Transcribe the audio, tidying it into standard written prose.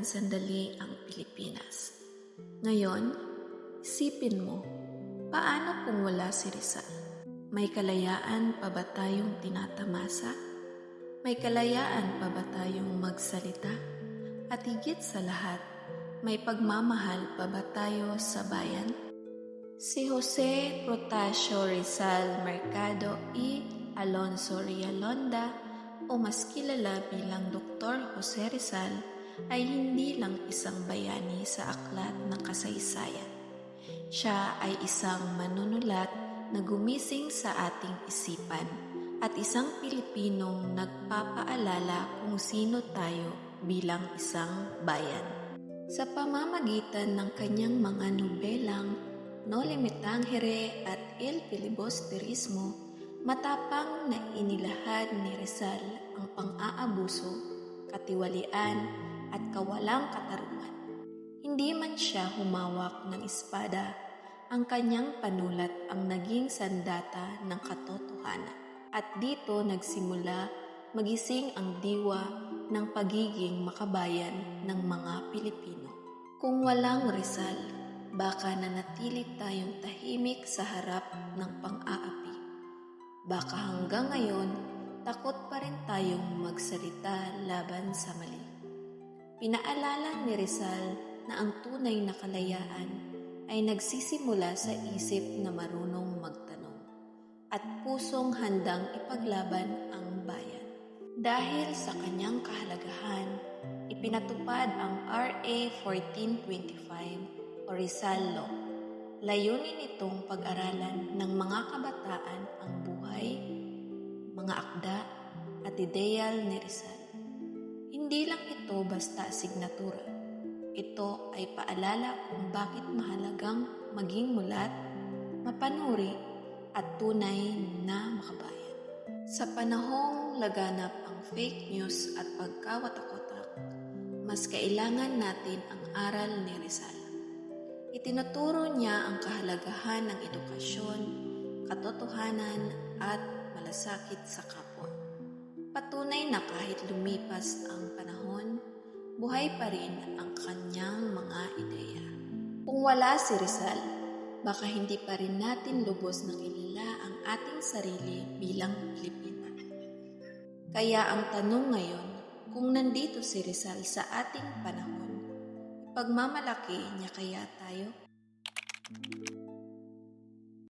sandali ang Pilipinas. Ngayon, isipin mo, paano kung wala si Rizal? May kalayaan pa ba tayong tinatamasa? May kalayaan pa ba tayong magsalita? At higit sa lahat, may pagmamahal pa ba tayo sa bayan? Si Jose Protasio Rizal Mercado y Alonso Rialonda, o mas kilala bilang Dr. Jose Rizal, ay hindi lang isang bayani sa aklat ng kasaysayan. Siya ay isang manunulat na gumising sa ating isipan at isang Pilipinong nagpapaalala kung sino tayo bilang isang bayan. Sa pamamagitan ng kanyang mga nobelang No Limitangere at Il Filibusterismo, matapang na inilahad ni Rizal ang pang-aabuso, katiwalian at kawalang katarungan. Hindi man siya humawak ng espada, ang kanyang panulat ang naging sandata ng katotohanan. At dito nagsimula magising ang diwa ng pagiging makabayan ng mga Pilipino. Kung walang Rizal, baka nanatili tayong tahimik sa harap ng pang-aapi. Baka hanggang ngayon, takot pa rin tayong magsalita laban sa mali. Pinaalala ni Rizal na ang tunay na kalayaan ay nagsisimula sa isip na marunong magtanong at pusong handang ipaglaban ang bayan. Dahil sa kanyang kahalagahan, ipinatupad ang RA 1425 o Rizal Law. Layunin nitong pag-aralan ng mga kabataan ang buhay, mga akda at ideyal ni Rizal. Hindi lang ito basta signatura. Ito ay paalala kung bakit mahalagang maging mulat, mapanuri at tunay na makabayan. Sa panahong laganap ang fake news at pagkawatak-watak, mas kailangan natin ang aral ni Rizal. Itinuturo niya ang kahalagahan ng edukasyon, katotohanan at malasakit sa kapwa. Patunay na kahit lumipas ang panahon, buhay pa rin ang kanyang mga ideya. Kung wala si Rizal, baka hindi pa rin natin lubos na kilala ang ating sarili bilang Pilipino. Kaya ang tanong ngayon, kung nandito si Rizal sa ating panahon, ipagmamalaki niya kaya tayo?